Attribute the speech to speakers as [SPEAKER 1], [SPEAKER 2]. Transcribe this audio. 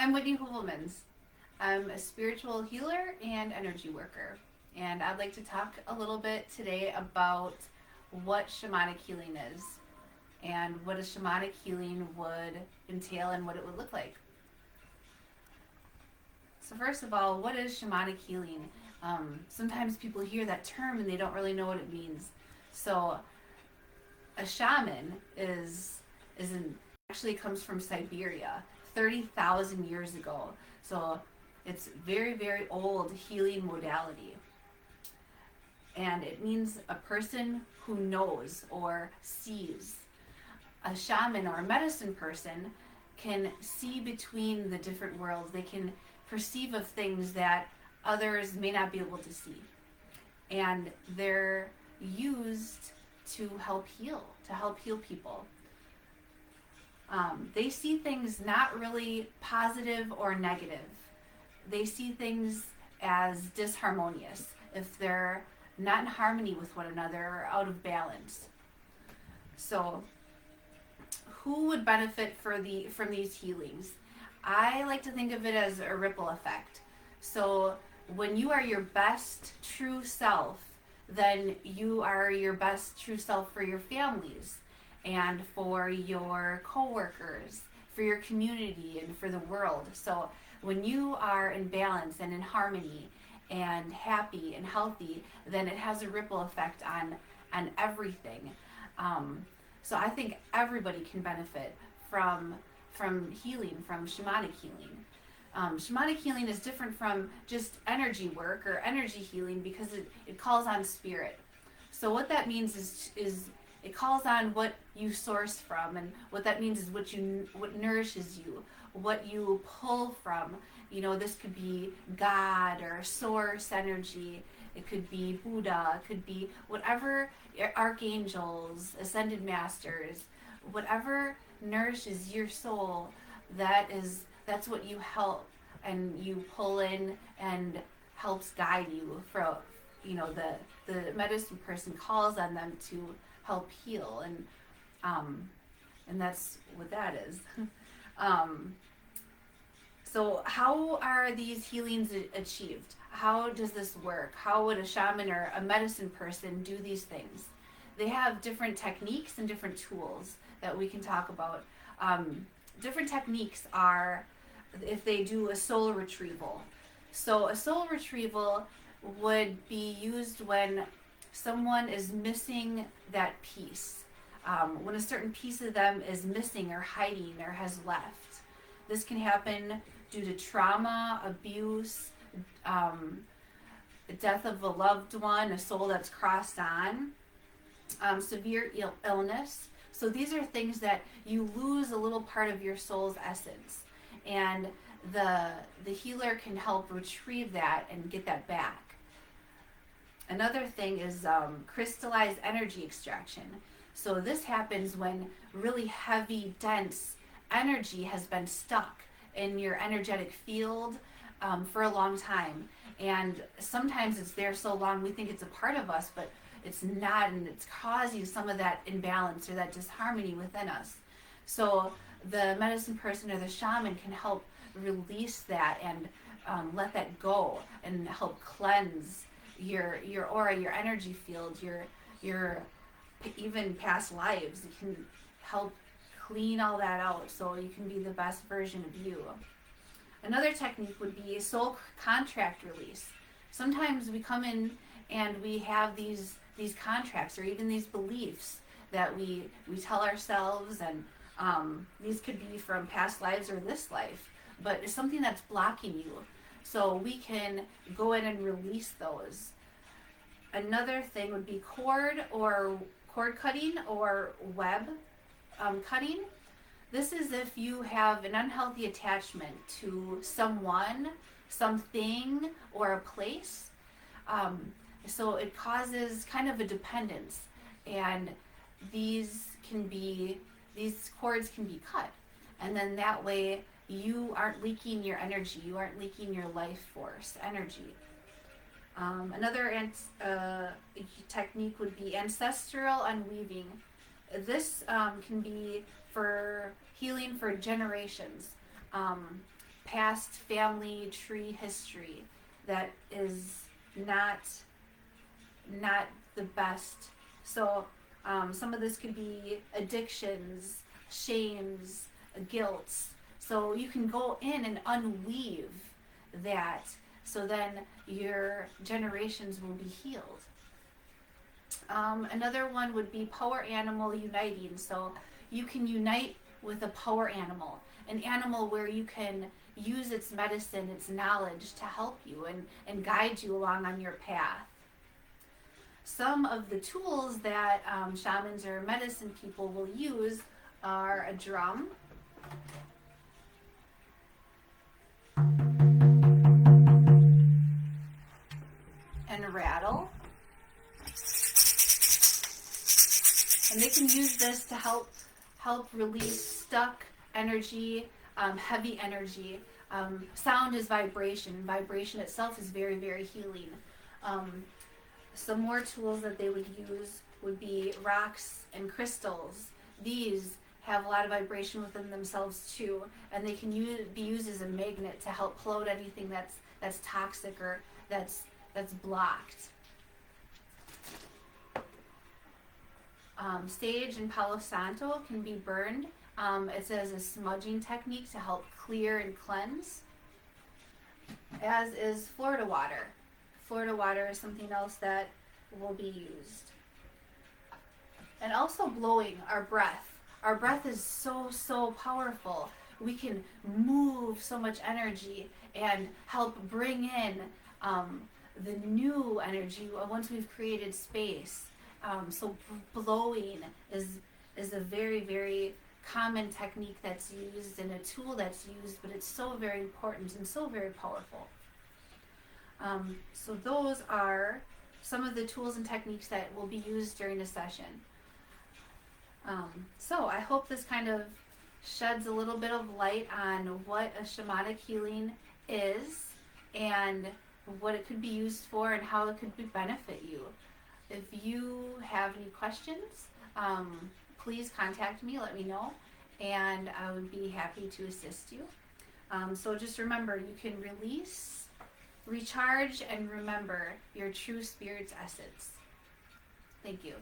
[SPEAKER 1] I'm Whitney Hovelmans. I'm a spiritual healer and energy worker. And I'd like to talk a little bit today about what shamanic healing is and what a shamanic healing would entail and what it would look like. So, first of all, what is shamanic healing? Sometimes people hear that term and they don't really know what it means. So, a shaman is an actually comes from Siberia 30,000 years ago. So it's very old healing modality. And it means a person who knows or sees. A shaman or a medicine person can see between the different worlds. They can perceive of things that others may not be able to see. And they're used to help heal people. They see things not really positive or negative. They see things as disharmonious if they're not in harmony with one another or out of balance. So, who would benefit from these healings? I like to think of it as a ripple effect. So, when you are your best true self, then you are your best true self for your families and for your coworkers, for your community, and for the world. So when you are in balance and in harmony and happy and healthy, then it has a ripple effect on everything. So I think everybody can benefit from healing, from shamanic healing. Shamanic healing is different from just energy work or energy healing because it calls on spirit. So what that means is it calls on what you source from, and what that means is what nourishes you, what you pull from. You know, this could be God or source energy. It could be Buddha. It could be whatever, archangels, ascended masters, whatever nourishes your soul. That's what you help and you pull in and helps guide you for, the medicine person calls on them to help heal, and that's what that is. So how are these healings achieved? How does this work? How would a shaman or a medicine person do these things? They have different techniques and different tools that we can talk about. Different techniques are if they do a soul retrieval. So a soul retrieval would be used when someone is missing that piece, when a certain piece of them is missing or hiding or has left. This can happen due to trauma, abuse, death of a loved one, a soul that's crossed on, severe illness. So these are things that you lose a little part of your soul's essence, and the healer can help retrieve that and get that back. Another thing is crystallized energy extraction. So this happens when really heavy, dense energy has been stuck in your energetic field for a long time. And sometimes it's there so long we think it's a part of us, but it's not, and it's causing some of that imbalance or that disharmony within us. So the medicine person or the shaman can help release that and let that go and help cleanse your aura, your energy field, your even past lives. It can help clean all that out so you can be the best version of you. Another technique would be soul contract release. Sometimes we come in and we have these contracts or even these beliefs that we tell ourselves, and these could be from past lives or this life, but it's something that's blocking you. So we can go in and release those. Another thing would be cord cutting or web cutting. This is if you have an unhealthy attachment to someone, something, or a place. So it causes kind of a dependence, and these cords can be cut, and then that way you aren't leaking your energy, you aren't leaking your life force energy. Another technique would be ancestral and weaving. This can be for healing for generations, past family tree history that is not the best. So some of this could be addictions, shames, guilts. So you can go in and unweave that, so then your generations will be healed. Another one would be power animal uniting. So you can unite with a power animal, an animal where you can use its medicine, its knowledge to help you and guide you along on your path. Some of the tools that shamans or medicine people will use are a drum, and a rattle. And they can use this to help release stuck energy, heavy energy. Sound is vibration. Vibration itself is very, very healing. Some more tools that they would use would be rocks and crystals. These have a lot of vibration within themselves too, and they can be used as a magnet to help float anything that's toxic or that's blocked. Sage and Palo Santo can be burned. It's as a smudging technique to help clear and cleanse, as is Florida water. Florida water is something else that will be used. And also blowing, our breath. Our breath is so powerful. We can move so much energy and help bring in the new energy once we've created space. So blowing is a very, very common technique that's used and a tool that's used, but it's so very important and so very powerful. So those are some of the tools and techniques that will be used during the session. So I hope this kind of sheds a little bit of light on what a shamanic healing is and what it could be used for and how it could benefit you. If you have any questions, please contact me, let me know, and I would be happy to assist you. So just remember, you can release, recharge, and remember your true spirit's essence. Thank you.